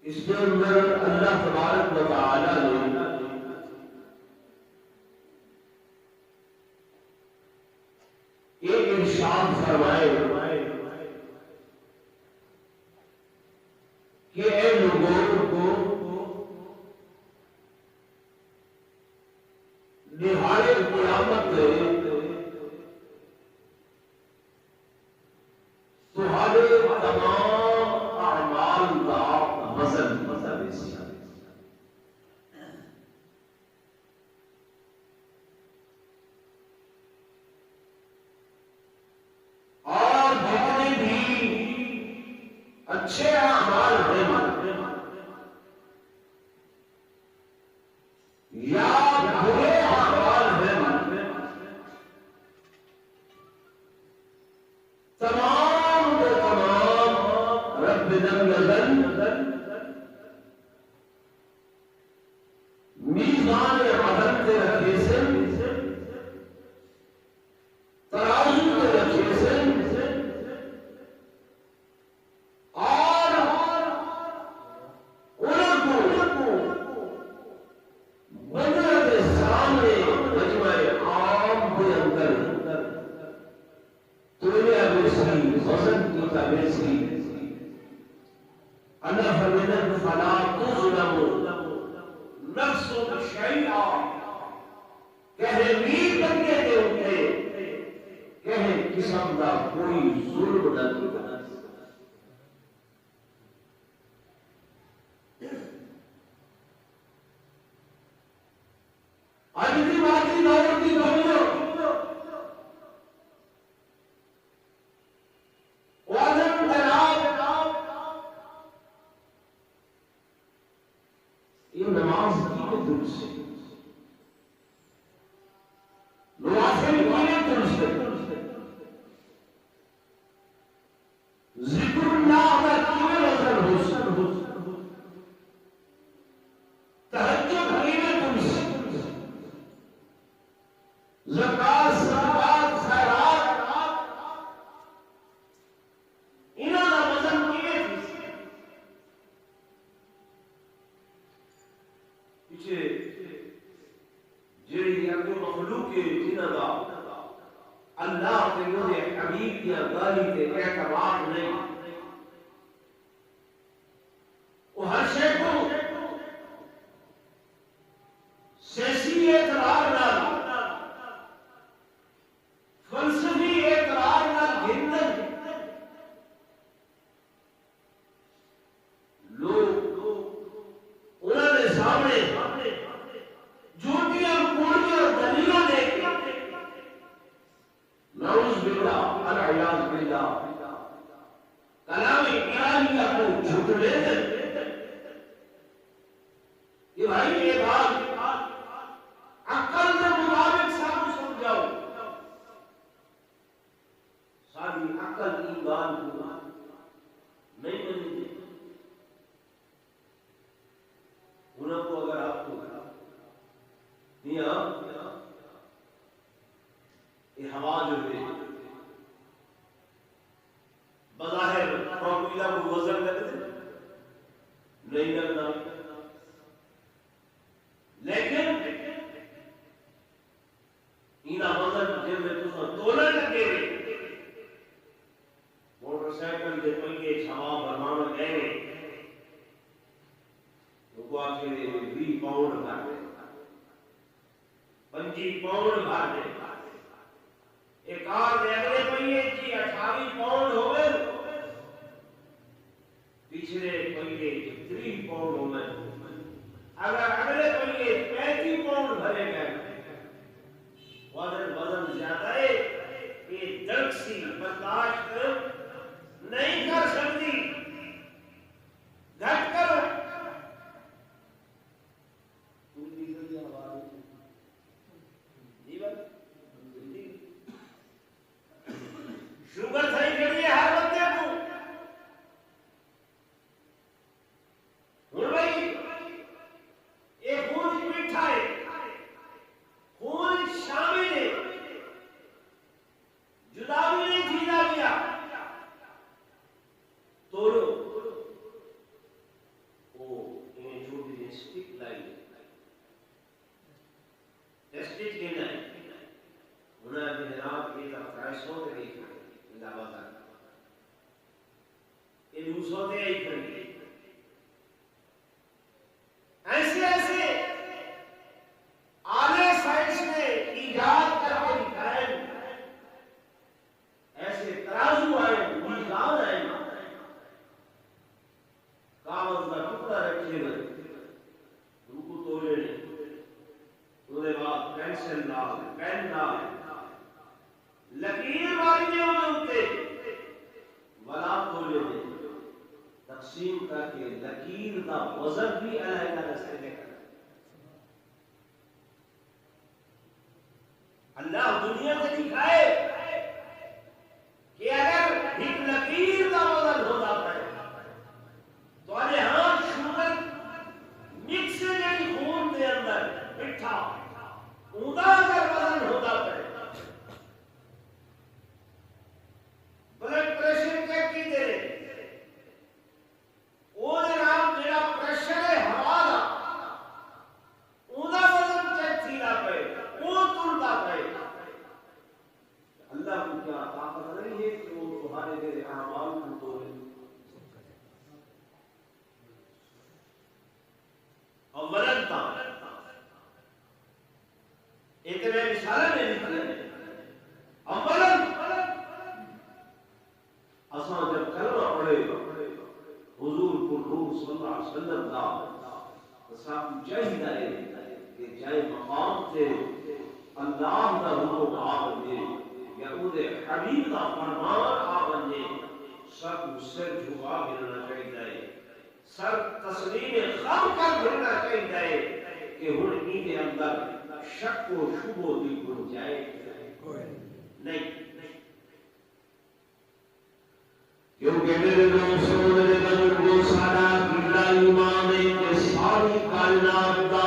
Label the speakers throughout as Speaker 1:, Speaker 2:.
Speaker 1: اس کے اندر اللہ تبارک و تعالی نے ایک ارشاد فرمائے کہ اے لوگوں کو نہاڑے قیامت تمہارے تمام اعمال کا وزن اور جتنے بھی اچھے اعمال ہیں یا برے اعمال ہیں تمام کے تمام رب العزت میزان عدل کے رکھے سے ترازو کے رکھے سے اور ان کو بندے کے سامنے مجمع عام کے اندر تولے بیسی وزن کی بیسی اللہ فرمائے فلا تظلم نفس شیئا کہے میر بنگے کے اٹھے کہے قسم کا کوئی ظلم نہ کرنا اجلی باقی دور کی دنیا وزن تناب یہ نماز کی دل سے نوافل کی دل سے ذکر اللہ کا کی وزن حسن تہجد کی دل سے زکات صدقات خیرات انہاں دا وزن کیے پیچھے جڑی اگے مخلوق کے جنہاں دا اللہ تے انہاں حبیب دی گالی تے اعتبار نہیں وہ ہر شے کو سیاسی اعتبار نال فلسفی اعتبار نال گھندن لوگ انہوں نے سامنے جھوٹیاں کوڑیاں دلیلاں دے کے نعوذ باللہ العیاذ باللہ نہیں لگنا، لیکن اینا وزن جن میں تساں تولن لگے موٹر سائیکل دے پنجے چھوا بناون گئے تو آخر 20 پاؤنڈ کر دے 25 پاؤنڈ کر دے ایک کار دے اگلے پہیے جی 28 پاؤنڈ ہوئے پچھلے پہیے 30 پاؤنڈ ہوئے اگر اگلے پہیے 35 پاؤنڈ بھرے گئے وزن زیادہ ہے یہ دلکسی برداشت نہیں کر سکتی گھٹ کرو شوگر صحیح کریے ہر بندے کو ہوں بھائی یہ خون میٹھا ہے خون شامل ہے جدا بھی نہیں کھیلا گیا توڑو وہ انہیں چھوٹی سی سٹک لائی ٹیسٹیج کہنا ہے انہوں نے جناب یہ تک فرائش ہوتے نہیں کھائی اللہ بازار یہ لوس ہوتے ہی کھائی ایسے ایسے آلے سائنس نے ایجاد کر کے دکھائے ایسے ترازو آئے میزان آئے کاغذ کا ٹکڑا رکھے ہوئے ان کو تولے اس کے بعد پینسل ڈال پین ڈال لکیر والی ہوتے ولا تولے تقسیم کر کے لکیر کا وزن بھی علیحدہ رستے میں کرنا اللہ دنیا سے دکھائے کہ اگر ایک لکیر کا وزن ہو جاتا ہے تو آجے ہاں شوگر مکس جڑی خون دے اندر مٹھا اوندا اگر وزن ہو جاتا ہے بلڈ پریشر چیک کی دے وہ جناب جڑا پریشر ہے ہوا دا اوندا وزن چیک تھیلا پے وہ تلدا پے اللہ کو کیا طاقت نہیں ہے کہ وہ تمہارے میرے اعمال کو تولے اولاً تا اتنے مثالیں میں نکلے اولاً اساں جب کلمہ پڑھے حضور کو روح صلی اللہ علیہ وسلم کا صاحب چاہیے ہے کہ جائے مقام سے اللہ کا حکم آبندے یا اودے حبیب کا فرمان آبندے سب سر جھکا گرنا چاہیے سر تسلیم خم کر گرنا چاہیے کہ ہن ان اندر شک و شبہ دی گنجائش نہیں کیونکہ میرے دوستوں میرے بزرگوں سارا قبلہ ایمان ہے کہ ساری کائنات کا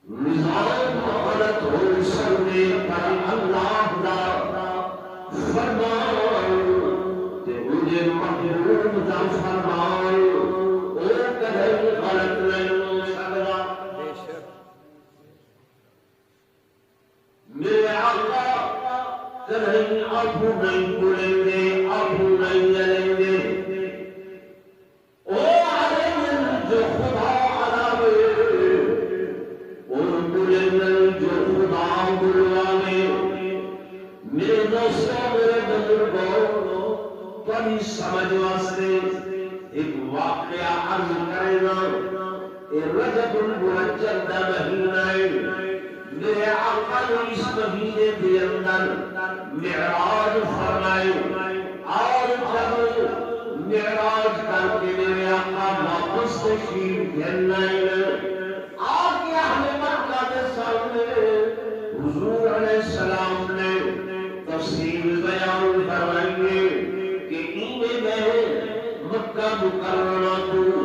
Speaker 1: نظام غلط ہو سکتے پر اللہ دا فرمان تے مجھے محبوب دا فرمان او کدھر غلط نہیں ہو سکتا میرے آقا کہیں ابو نہیں بولیں گے ابو نہیں جلیں گے او عالم جو خدا علاوے ان بولیں گے جو خدا بلواوے میرے دوستوں میرے بزرگوں بڑی سمجھ واسطے ایک واقعہ عرض کرنا رجب المرجب دا مہینہ ہے میرے آقا نے اس مہینے کے اندر معراج فرمائے اور جب معراج کر کے میرے آقا واپس تشریف لائے آگے اہل مکہ کے سامنے حضور علیہ السلام نے تفصیل بیان فرمائیے کہ انہیں میں مکہ مکرمہ کو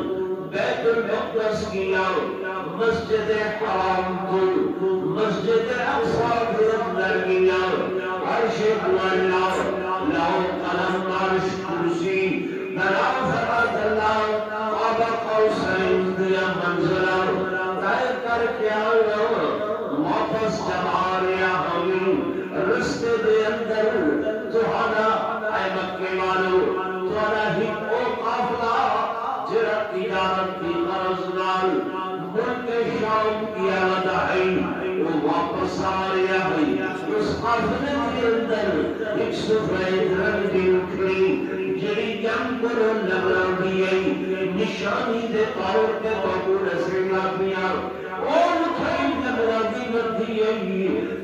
Speaker 1: بیت المقدس کیا مسجد حرام کو مسجد اقصی کے اندر کیا عرش اللہ لاؤ قلم عرش کرسی بنا فرات اللہ تجارت کی غرض نال ملک شام کی آدھائی وہ واپس آ رہا ہے اس قافلے کے اندر ایک سفید رنگ کی اٹھنی جڑی جنگ کرو لگا دیئے نشانی دے طور پہ بابو رسول پیا اور کھائی لگا دی بدیئے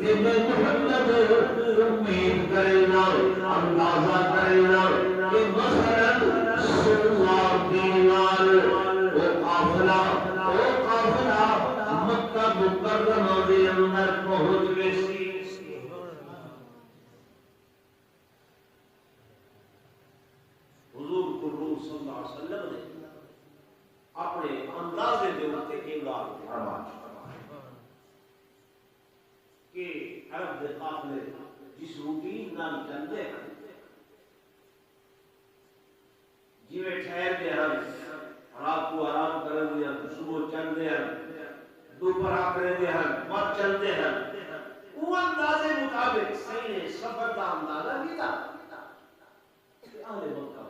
Speaker 1: کہ میں محمد امید کرنا اندازہ کرنا کہ مثلا سنوار دینار وہ قافلہ مکہ مکرمہ دے اندر پہنچ گئے سی حضور قرآن صلی اللہ علیہ وسلم نے اپنے اندازے دے اتے کردار فرمایا کہ عرب دے قافلے جس روٹین نال چلتے ہیں جویں ٹھہرتے ہیں رات کو آرام کرتے ہیں صبح چلتے ہیں دوپہر کرتے ہیں وقت چلتے ہیں وہ اندازے مطابق صحیح نے سفر کا اندازہ کیا کہ اہل مکہ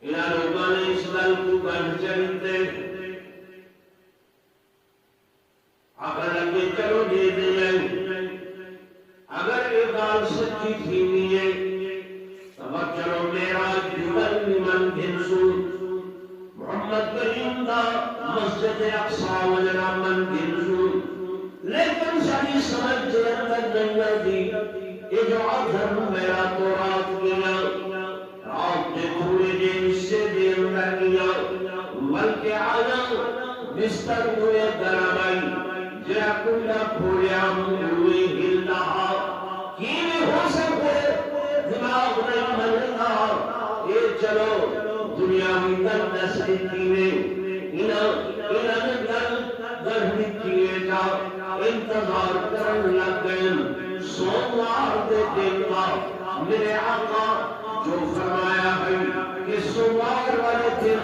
Speaker 1: انہاں لوگوں نے اس گل کو گھر چلتے اگر لگے چلو دے دیں اگر یہ گال سچی تھی نہیں تب چلو میرا جبل من گنسو محمد کریم دا مسجد اقصی وجنا من گنسو لیکن ساری سمجھ کے اندر نہیں آتی یہ جو ادھر میرا تو رات گیا رات کے تھوڑے دے حصے دے اندر گیا بلکہ آیا بستر ہوئے درمائی جا کلا پھولیا ہوئے ہل رہا کیویں ہو سکے دماغ نہیں ملتا یہ چلو دنیاوی دس کیویں انہاں نے گل کیے جا انتظار کرن لگ گئے سوموار دے دن کا میرے آقا جو فرمایا ہے کہ سوموار والے دن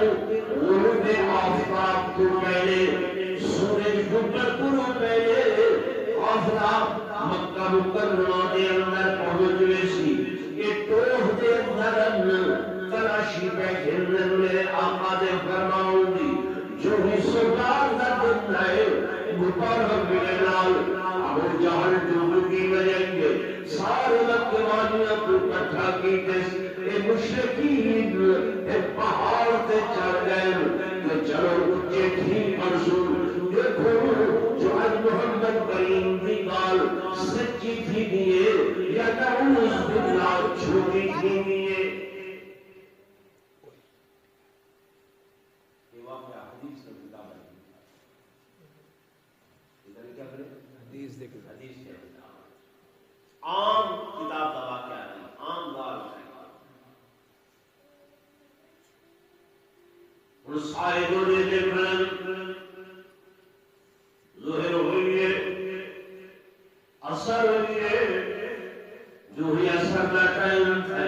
Speaker 1: غروب آفتاب تو پہلے سورج ڈوبنے کو پہلے آفتاب مکہ مکرمہ دے اندر پہنچ گئے سی کہ ٹوہ دے اندر تلاشی بیٹھے میرے آقا دے فرماؤں دی جو ہی سوموار دا دن ہے مبارک بلال ابو جہل ڈوبی بجائیں گے سارے مکہ والیاں کو اکٹھا کیتے اے مشرکین اے پہاڑ تے چڑھ گئے کہ چلو اونچے تھی منصور دیکھو جو آج محمد کریم دی گال سچی تھی دیئے یا نعوذ باللہ چھوٹی تھی دیئے یہ واقعہ حدیث کا کتاب ہے کیا کرے حدیث دیکھ حدیث کے عام کتاب کا واقعہ ہے عام دار ہے اور صاحبوں نے دیکھن ظہر ہوئی ہے اثر ہوئی ہے جو ہی اثر کا ٹائم تھا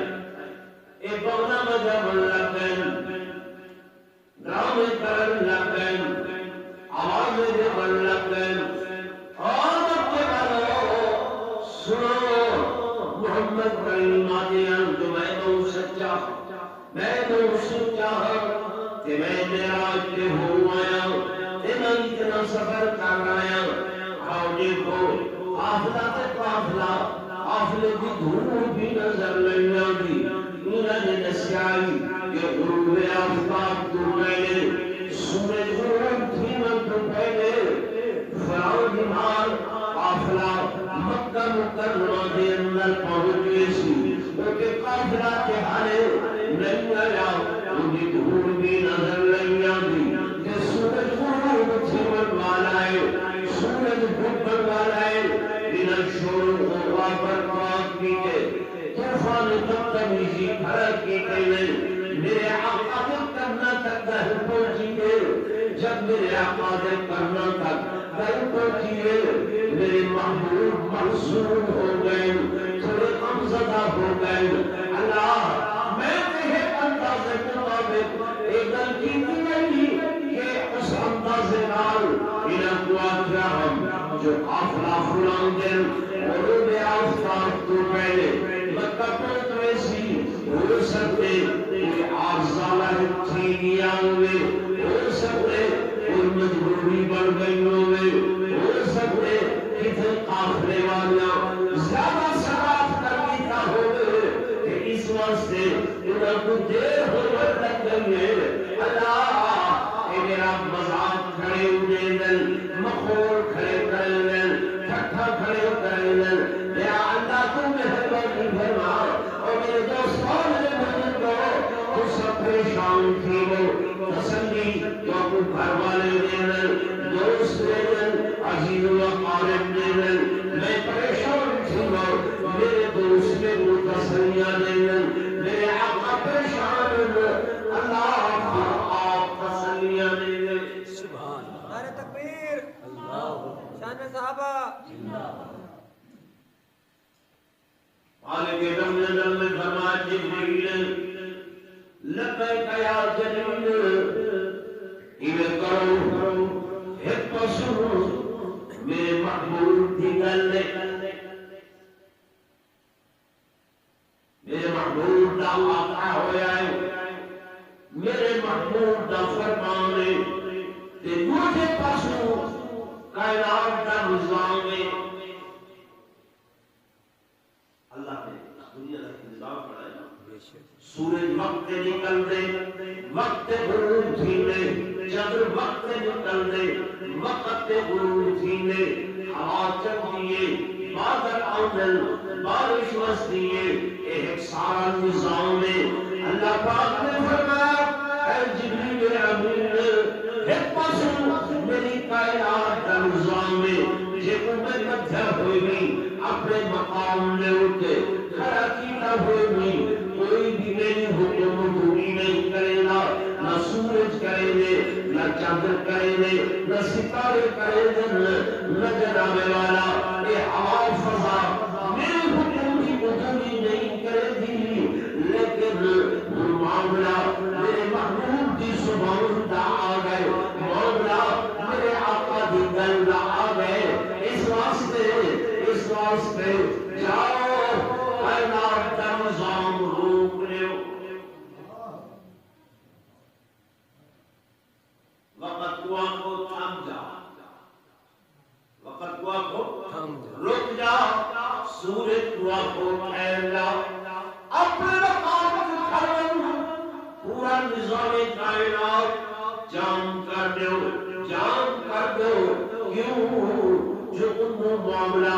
Speaker 1: اے بغنا مجھا بن لگ گئے ڈرامے کرن لگ گئے آوازیں دے بن لگ گئے سنو محمد کریم آدیان تو میں تو سچا کہ میں معراج کے ہو آیا کہ میں اتنا سفر کر آیا آؤ دیکھو قافلہ تے قافلہ قافلے کی دھول بھی نظر نہیں آتی انہوں نے دسیائی کہ غروب آفتاب تو پہلے سورج غروب تھی من تو پہلے فراؤ دمار قافلہ مکہ مکرمہ دے اندر پہنچ گئے سی کیونکہ قافلہ کے حالے نہیں آیا انہیں دھول بھی نظر نہیں آتی کہ سورج غروب تھی من والا ہے سورج ڈوبن والا ہے انہیں شور و غابر بات کیتے طوفان بدتمیزی پھرک کی کہنے میرے آقا دے کرنا تک گھر پہنچی گئے جب میرے آقا دے کرنا تک گھر پہنچی گئے میرے محبوب محصول ہو گئے تھوڑے غمزدہ ہو گئے اللہ میں تیرے اندازے مطابق ایک غلطی نہیں کہ اس اندازے نال انہیں کو آکھا ہم جو قافلہ فلان دن غروب آفتاب تو پہلے مکہ پہنچ رہے سی مینوں دیر ہو لگ گئی ہے اللہ اے میرا مذاق کھڑے ہونے دل مخور کھڑے کرے دل ٹھٹھا کھڑے کرے دل یا اللہ تو مہربانی فرما اور میرے دوستوں میرے بزرگوں تو سب پریشان تھی وہ تسلی تو اپنے گھر والے دے دل دوست دے دل عزیز و قارب دے دل میں پریشان تھی وہ میرے دوست میں وہ تسلیاں دے دل میرے آقا پریشان اللہ آپ تسلیاں دے دل
Speaker 2: سبحان اللہ
Speaker 3: نعرہ تکبیر
Speaker 2: اللہ
Speaker 3: شان صحابہ
Speaker 1: مالک دم دل میں فرما جبریل لبیک یا جلیل ایوے کرو ایک پسو میرے محبوب دی گل میرے محبوب دا آقا ہویا ہے میرے محبوب دا فرمان ہے تے دوسرے پاسوں کائنات دا نظام ہے اللہ نے دنیا کا نظام بنایا سورج وقت نکل دے وقت غروب تھینے چندر وقت نکل دے وقت غروب تھینے ہوا چلدیے بادل آمدل بارش وسدیے ایک سارا نظام ہے اللہ پاک نے فرمایا اے جبریل امین ایک پاسوں میری کائنات کا نظام ہے جے کو میں مدھر ہوئی بھی اپنے مقام میں اٹھے کھڑا کیتا ہوئی بھی کوئی بھی میری حکم پوری نہیں کرے گا نہ سورج کرے دے نہ چاندر کرے دے نہ ستارے کرے دے نہ جناب والا اے ہوا فضا میرے حکم کی پوری نہیں کرے دی لیکن معاملہ میرے محبوب کی زبان دا آ گئے معاملہ میرے آقا دی گل دا آ گئے اس واسطے جاؤ کائنات کا نظام روک لیو وقت ہوا کو تھام جا وقت ہوا کو رک جا سورج ہوا کو ٹھہر جا اپنے مقام کو کھڑے پورا نظام کائنات جام کر دو کیوں جو انہوں معاملہ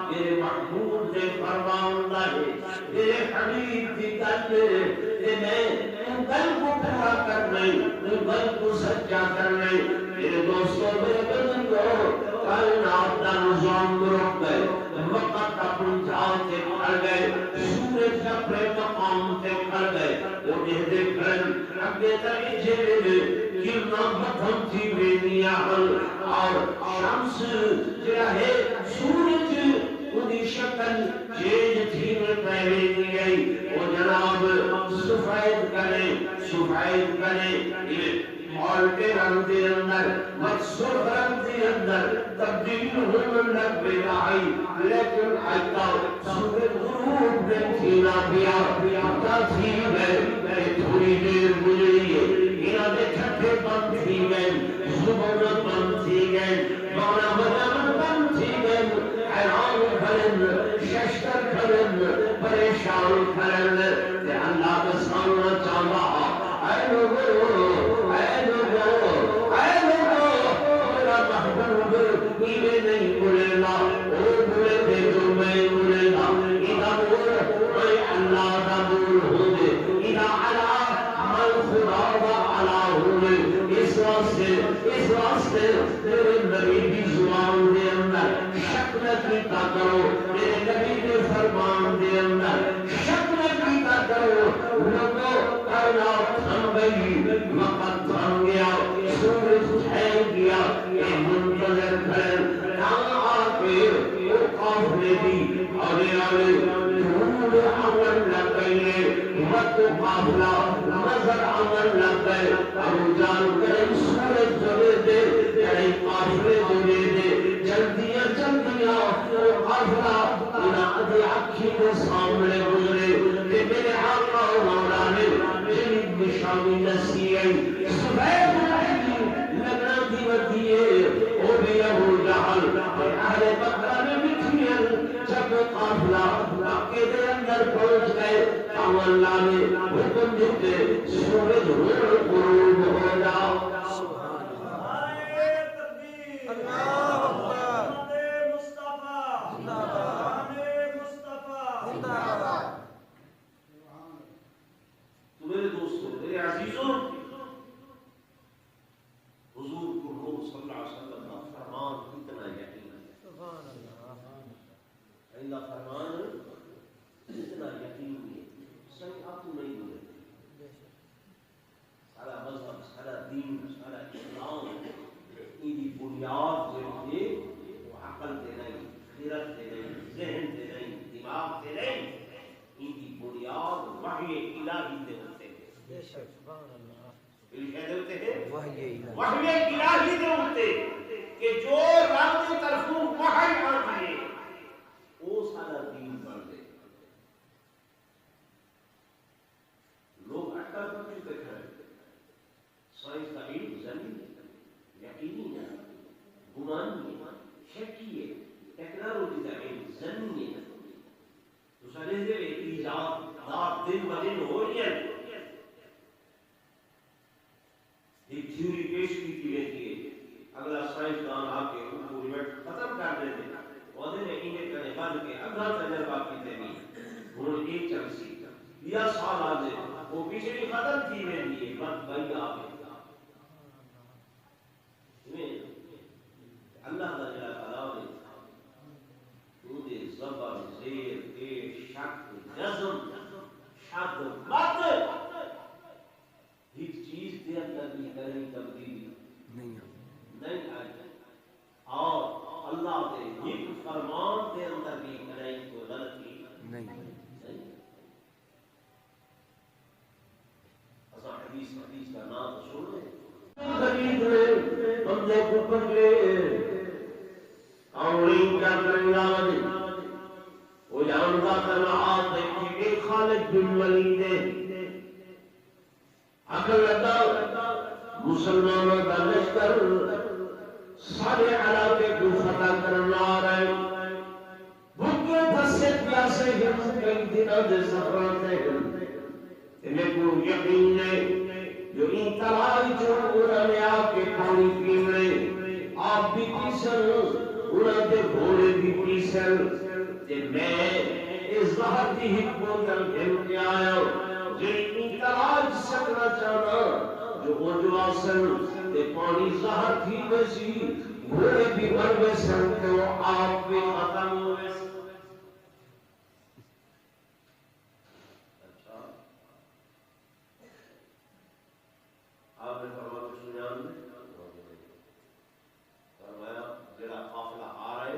Speaker 1: میرے محبوب نے فرمانا ہے میرے حبیب کی گل کہ میں ان گل کو پورا کرنے ان گل کو سچا کرنے میرے دوستوں میرے بزرگوں کائنات کا نظام رک گئے وقت اپنی جان سے کھڑ گئے سورج اپنے مقام سے کھڑ گئے وہ جہدے کرن اگے تک جھیلے کرنا مدھم تھی بینیا اور شمس جڑا ہے سورج انہی شکل چینج تھی میں پہلے دی گئی وہ جناب سفید کرے مالٹے رنگ دے اندر مقصود رنگ دے اندر تبدیل ہونے لگ آئی لیکن آئیتا سورج غروب میں تھینا پیا تھی میں تھوڑی دیر گزری ہے انہاں دے چھٹے بند تھی گئے زبانت بند تھی گئے بانا بدن بند تھی گئے حیران کھڑن ششتر کھڑن پریشان کھڑن تے اللہ کا سامنا چاہتا اے لوگو میرا محبوب ایویں نہیں بولے گا وہ بولے دے جو میں بولے گا ادھا بول اے اللہ دا بول ہو دے ادھا علا من خدا دا علا ہو دے اس واسطے تیرے نبی کی زبان دے اندر شک نہ کیتا کرو میرے نبی کے فرمان دے اندر شک نہ کیتا کرو لوگو کائنات تھم گئی وقت تھم گیا سورج ٹھہر گیا اے منتظر کھڑے کہاں آ کے وہ قافلے دی آلے دھول عمل لگ گئی وقت قافلہ نظر عمل لگ گئے ابو جان کریں سورج جلے دے کریں قافلے جلے دے جلدیاں وہ قافلہ انہاں ادھی اکھی کے سامنے گزرے کہ میرے آقا و مولا نے جنید نشانی نسی گئی سبید لگنا دی ودیے او بھی ابو جہل اہل مکہ نے مٹھیاں جب قافلہ مکے دے اندر پہنچ گئے اللہ نے حکم دیتے سورج روح غروب ہو جاؤ. تو میرے دوستوں، میرے عزیزوں، حضور کو صلی اللہ علیہ وسلم کا فرمان کتنا یقین ہے. اللہ فرمان اتنا یقین ہے، صحیح آپ تو نہیں بولے. سارا مذہب، سارا دین، سارا اسلام کی بنیاد جو ہے وہ عقل دے نہیں، خیرت دے نہیں، ذہن دے نہیں، دماغ دے نہیں. ان کی بنیاد وحی الہی دے ہوتے ہیں. وحی الہی دے ہوتے کہ جو رب کی طرفوں وحی آتی ہے وہ سارا دین بن دے. لوگ اٹکل کر چکے ہیں. سائنس کا علم زمین یقینی ہے، گمانی ہے، شکی ہے. ٹیکنالوجی کا علم زمین ہے. تو سارے دے ایجاد دار دن بدن ہو رہی ہے. ایک تھیوری پیش کی رہتی ہے، اگلا سائنسدان آ کے ان کو ریوٹ ختم کر دیتے ہیں. وعدے نے انہیں کرنے بند کے اگلا تجربہ کی تیمی انہوں نے ایک چلسی یا سال آجے وہ پچھلی ختم تھی میں لیے بند بھائی آگے. اللہ تعالیٰ نے دودھ زبر زیر پیش شک جزم شد مت ایک چیز دے اندر بھی کریں تبدیلی نہیں آئی. اور اللہ کے ایک فرمان دے اندر بھی کریں کوئی غلطی نہیں. ایسا حدیث کا نام سن لیں. خرید لے بندے کو پکڑے آؤں کیا کریں گا. وہ جانتا کرنا آپ دیکھیں کہ خالد بن ولید عقل لگا مسلمانوں کا لشکر سارے علاقے کو فتح کرنا آ رہے. بھوکے دھسے پیاسے ہم کئی دنوں سے سفراتے ہیں. انہیں کو یقین ہے جو ان تلائی جو انہوں نے آپ کے پانی پیوڑے آپ بھی پیسل انہوں نے گھوڑے بھی پیسل کہ میں اس ظہر کی حکمتل کھل کے آیا جن ان تلائی سکنا چاہنا جو وہ جو آسل کہ پانی ظہر تھی ویسی گھوڑے بھی بن ویسل کہ وہ آپ بھی ختم ہوئے. آپ نے فرمایا سنیان میں فرمایا جڑا قافلہ آ رہے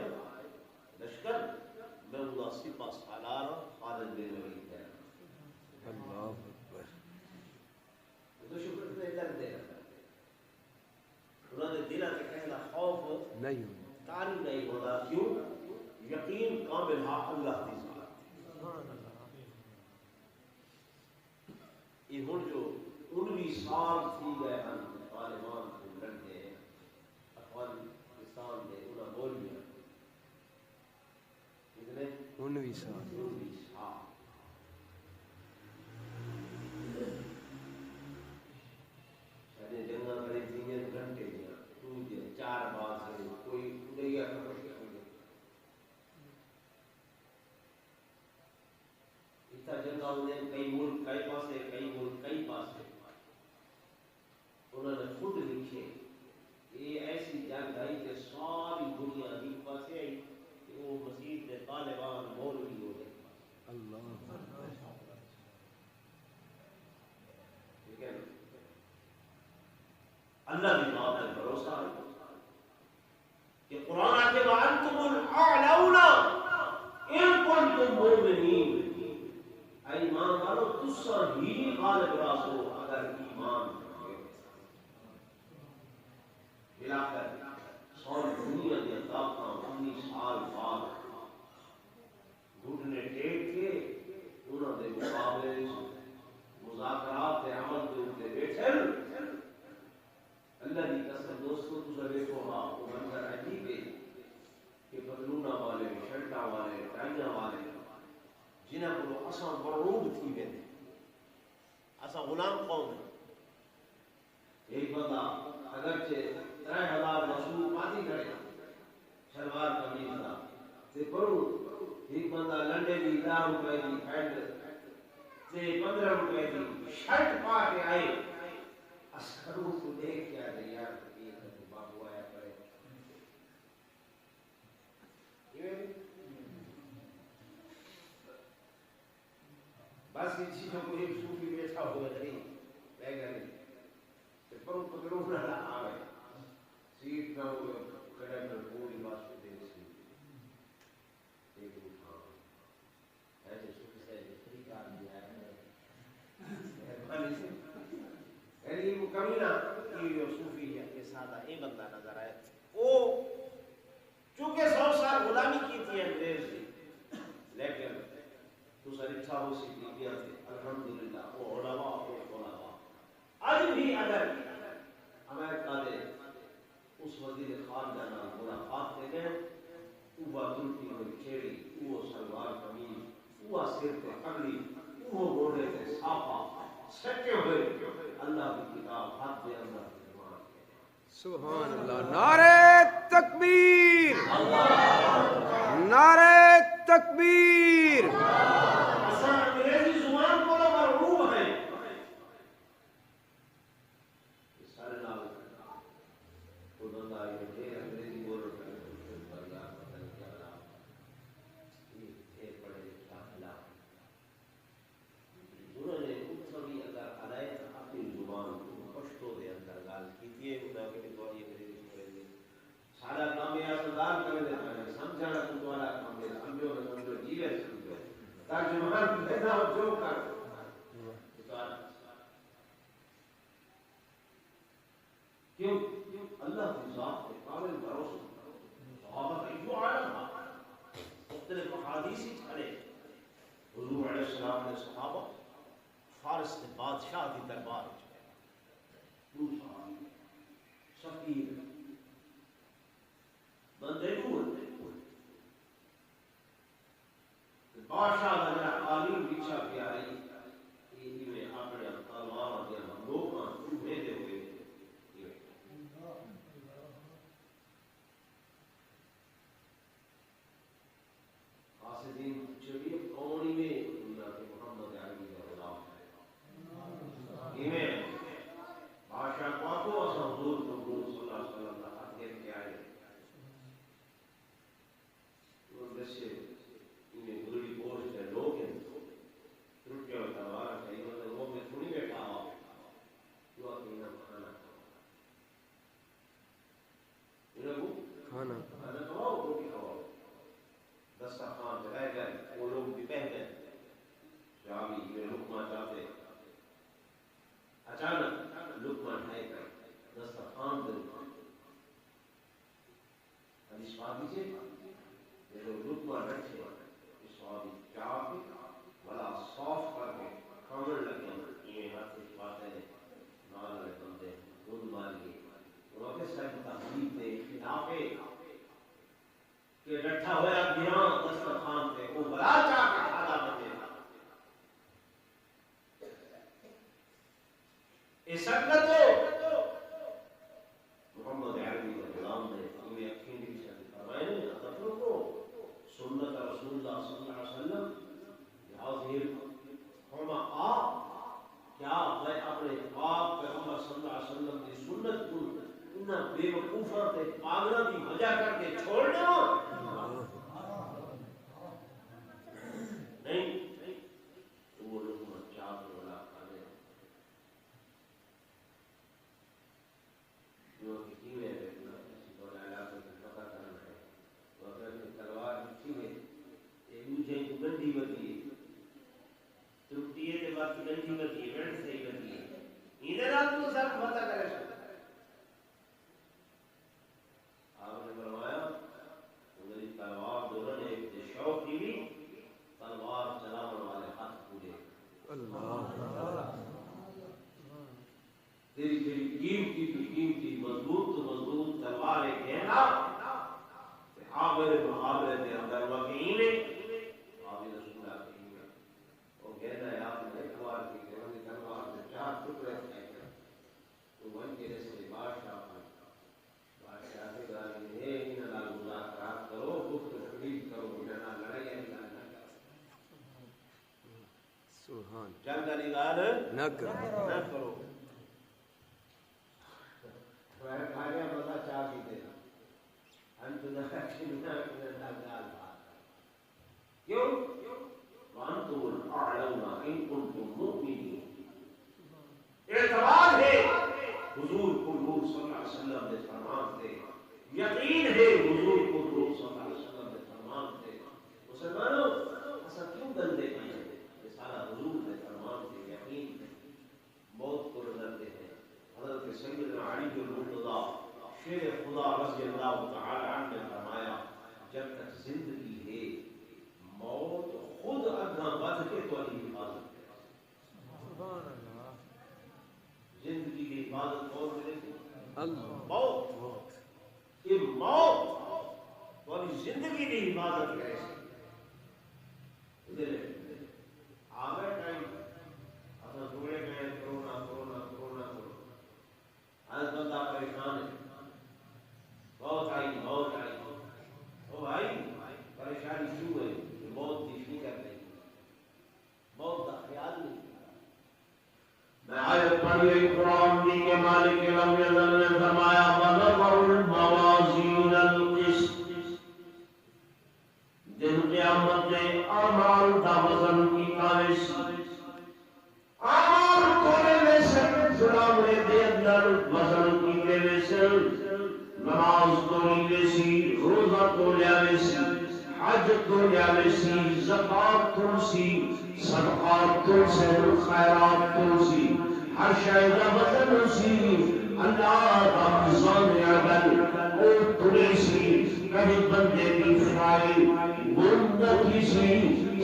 Speaker 1: لشکر میں اللہ سپاہ سالار خالد بن ولید ہے. اللہ اکبر. تو شکر سے ادھر دے انہوں نے دل سے کہنا خوف نہیں تاری نہیں ہوتا. کیوں؟ یقین کامل ہے اللہ کی ذات. یہ ہن جو 19 سال تھی گئے ہم طالبان کو لڑتے ہیں افغانستان میں. انہوں بول دیا کتنے 19 سال. شاید جنگا کرے 3 گھنٹے دیا 2 دن 4 بار سے کوئی گیا خبر کیا اتنا جنگا انہیں کئی ملک کئی پاسے کئی ملک کئی پاسے انہوں نے خود لکھے. یہ ایسی جنگ آئی کہ ساری دنیا ایک پاسے آئی کہ وہ مسجد میں طالبان مولوی ہو گئے. اللہ ٹھیک ہے. اللہ کی بات پر بھروسہ ہے کہ قرآن آتے وَأَنْتُمُ الْأَعْلَوْنَ إِن كُنتُم مُؤْمِنِينَ. ایمان والو تسا ہی غالب راسو اگر ایمان ملا کر ساری دنیا کے طاقتاں 19 سال بعد گھٹنے ٹیک کے انہوں نے مقابلے مذاکرات کے عمل کے اوپر بیٹھے. اللہ کی قسم دوستوں تو دیکھو ہاں وہ منظر عجیب ہے کہ پتلونا والے شرٹا والے ٹائیاں والے جنہیں کو اساں مرعوب تھی ویندے گرم گئے تھی شرٹ پا کے آئے عسکروں کو دیکھ کے آئے یار یہ تو بابو آیا کرے بس ان چیزوں کو ایک صوفی بیٹھا ہوا نہیں لے گئے پروں پکڑوں نہ آ گئے سیٹ نہ ہو کھڑے کر پوری بات کو دے سی ایک اٹھا ایسے صوفی سے طریقہ آ گیا ہے مہربانی سے یعنی وہ کمی نہ یہ صوفی کے ساتھ یہ بندہ نظر آئے وہ چونکہ 100 سال غلامی کی تھی انگریز کی لیکن تو سر اچھا ہو سی دیا تھے الحمدللہ وہ علماء آج بھی اگر امریکہ دے اس وزیر خارجہ ملاقات کے گئے وہ دلتی ہوئی چھیڑی وہ سلوار قمیض وہ سر پہ پگڑی وہ گھوڑے پہ صافہ سچے ہوئے اللہ کی کتاب ہاتھ دے اندر
Speaker 3: سبحان اللہ نعرہ تکبیر نعرہ تکبیر
Speaker 1: انگریزی زبان کو مرعوب ہے سارے نام کو بندہ یہ انگریزی بول رہا سارا کام یہ اسدار کر دیتا ہے سمجھانا تمہارا کام ہے سمجھو نہ سمجھو جیوے سمجھو ترجمان پیدا ہو جو کر کیوں اللہ کی ذات کے قابل بھروسہ صحابہ کا جو عالم تھا مختلف احادیث ہی کھڑے حضور علیہ السلام نے صحابہ فارس کے بادشاہ کی دربار دوسرا شفیع بندے نور بادشاہ کا جڑا عالم بچھا کے آئی یہ میں اپنے تلوار دے لوکاں میں دے ہوئے قاصدین چڑی کونی میں اللہ کے محمد عربی کا غلام ہے یہ بادشاہ کو حضور صلی اللہ علیہ وسلم کا حق دے کے آئے جیسے انہیں گلی پوچھ کے لوگ ہیں ترکیہ اور تلوار چاہیے مطلب وہ میں تھوڑی بیٹھا ہوا جو اپنا کھانا کھانا کھواؤ روٹی کھواؤ دسترخوان چلائے جائے وہ لوگ بھی پہ گئے شامی میں لقمہ چاہتے اچانک لقمہ ڈھائی کر دسترخوان دے حدیث پاک دیجیے جو لقمہ رکھے اس صحابی چاہ بڑا صاف کر کے کھانے لگے یہ ہاتھ سے باتیں نال والے بندے خود مار گئے وہ کے ساتھ تحریف دے خلافے کہ ڈٹھا ہوا گراں دسترخوان پہ وہ بلا چاہ کے کھانا بچے اس سنت محمد عربی کا غلام نے ہمیں اکھیں بھی فرمائے سنت رسول اللہ صلی اللہ علیہ وسلم حاضر فرما آ کیا میں اپنے باپ پیغمبر صلی اللہ علیہ وسلم کی سنت کو انہاں بے وقوفاں تے پاگلاں دی وجہ کر کے چھوڑ دوں نہیں وہ لوگ چاپ والا کھانے جو کہ میں دیکھنا اسی کو علاقے کو پتہ کرنا ہے وہ اگر تلوار کی ہے یہ مجھے گندی بتی ہے ترٹی ہے تے بات گندی بتی ہے بڑھ صحیح بتی ہے ادھر آپ کو سب پتہ کرے آپ نے فرمایا میری تلوار دورن ایک شوق کی بھی تلوار چلانے والے ہاتھ پورے اللہ تیری قیمتی مضبوط تلوار ہے کہنا حاضر محاضر کے اندر واقعی میں حاضر رسول اللہ کے وہ کہتا ہے آپ نے ایک بار کی کہ وہ تلوار سے 4 ٹکڑے کھائے تو ون کے جیسے بادشاہ سے گالی ہے انہاں نال مذاکرات کرو گفت و خرید کرو انہاں نال لڑائی
Speaker 3: سبحان
Speaker 1: جنگ علی گال
Speaker 3: نہ کرو
Speaker 1: نہ کرو میں کھانے مزہ چاہ پیتے ہم تو نہ گال کیوں وانتم الاعلون ان کنتم مؤمنین اعتبار ہے حضور کو نور صلی اللہ علیہ وسلم نے فرمان دے یقین ہے حضور کو نور صلی اللہ علیہ وسلم نے فرمان دے مسلمانوں ایسا کیوں گندے ہیں یہ سارا حضور نے فرمان دے یقین ہے موت کو ڈرتے ہیں حضرت سیدنا علی المرتضیٰ شیر خدا رضی اللہ تعالی عنہ نے فرمایا جب تک زندگی ہے موت خود اگاں بڑھ کے تو حفاظت کرے زندگی کی حفاظت کون کرے گی
Speaker 3: اللہ
Speaker 1: موت یہ موت تمہاری زندگی کی حفاظت کرے ادھر آ گئے ٹائم اپنا ٹکڑے گئے کرونا کرونا کرونا کرونا آج بندہ پریشان ہے بہت آئی او بھائی پریشانی کیوں ہے موت کی فکر نہیں موت کا خیال نہیں میں آیت پڑھی قرآن دی کے مالک لم یزل نے فرمایا وَنَضَعُ الْمَوَازِينَ الْقِسْطَ دن قیامت میں اعمال کا وزن کی کاوش اعمال تھوڑے میں سے جرامے دے اندر وزن کی کاوش نماز تو لیسی روزہ تو لیسی حج تو لیسی زکات تو سی صدقات تو سے خیرات تو سی ہر شے دا وزن سی اللہ کا میزان عدل او تھوڑی سی کبھی بندے کی فائل بندگی سی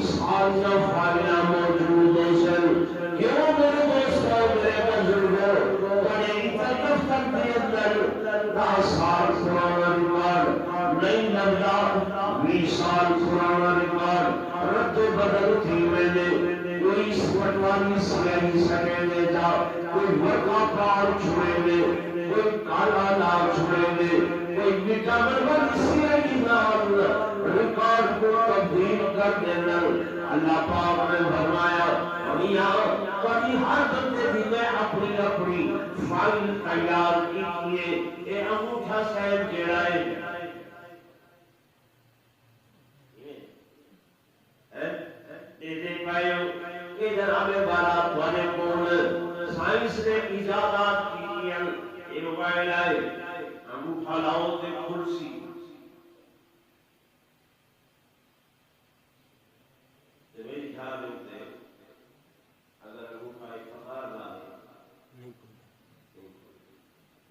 Speaker 1: سارا فائلہ موجود سن کیوں میرے دوستوں میرے بزرگوں بڑے دفتر کے اندر 10 سال پرانا ریکارڈ نہیں لگتا 20 سال پرانا ریکارڈ رد و بدل تھی میں نے کوئی پٹواری سیاہی سکے دے جا کوئی ورقہ پار چھوڑے دے کوئی کالا لاغ چھوڑے دے کوئی مٹا بربر سیاہی نال ریکارڈ کو تبدیل کر دینا اللہ پاک نے فرمایا کبھی ہر بندے بھی میں اپنی اپنی فائل تیار کی اے انگوٹھا صاحب جیڑا ہے کہ جناب والا تھوڑے کول سائنس نے ایجادات کی یہ موبائل ہے انگوٹھا لاؤ تے کھلسی تے میری خیال ہوتے اگر انگوٹھا ایک فقار لا دے نہیں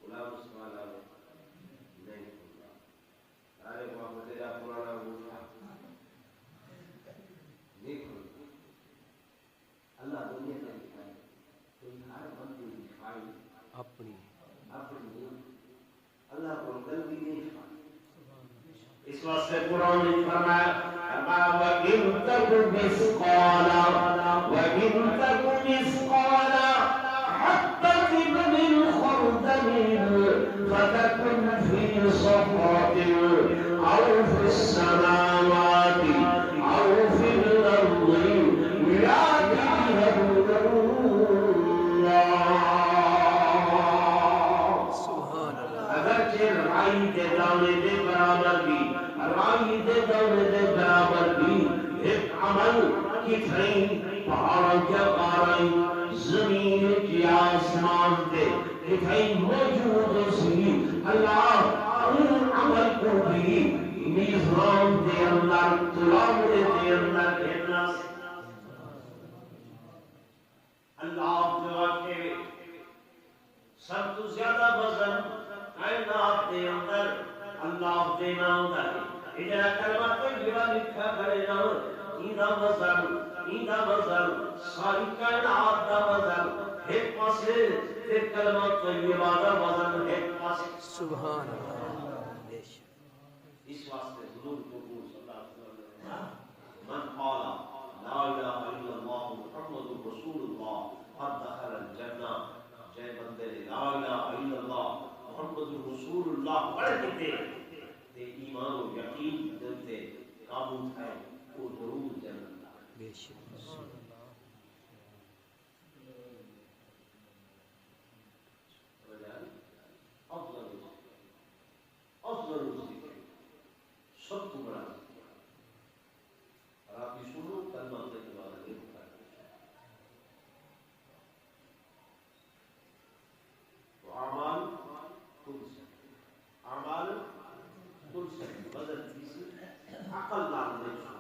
Speaker 1: غلام عثمان لا دے نہیں کھلتا ارے محمد تیرا پرانا انگوٹھا نہیں کھلتا اللہ دنیا کا دکھائے کوئی ہر بندے دکھائی
Speaker 3: اپنی
Speaker 1: اللہ کو غلطی نہیں دکھائی اس واسطے قرآن نے فرمایا وَإِن تَكُ مِثْقَالَ حَبَّةٍ مِّنْ خَرْدَلٍ فَتَكُنْ فِي صَخْرَةٍ أَوْ فِي السَّمَاوَاتِ أَوْ فِي الْأَرْضِ يَأْتِ بِهَا رائی دے دانے دے برابر بھی رائی دے دانے دے برابر بھی ایک عمل کی تھیں پہاڑوں کے پاریں زمین کی آسمان دے کہ تھیں موجود سی اللہ ان عمل کو بھی میزان دے اندر تلامے دے اندر کہنا اللہ کے سب تو زیادہ وزن کائنات دے اندر اللہ دے نام دا ہے جڑا کلمہ طیبہ لکھا کرے نا ایندا وزن ساری کائنات دا وزن ایک پاسے تے کلمہ طیبہ دا وزن ایک پاسے
Speaker 3: سبحان اللہ
Speaker 1: اس واسطے حضور کو صلی اللہ علیہ وسلم من قال لا الہ الا اللہ محمد رسول اللہ قد دخل الجنہ جے بندے لا الہ الا اللہ محمد رسول اللہ پڑھ کے تے ایمان و یقین دل تے قابو ہے وہ ضرور جنت
Speaker 3: بے شک
Speaker 1: عقل نال نہیں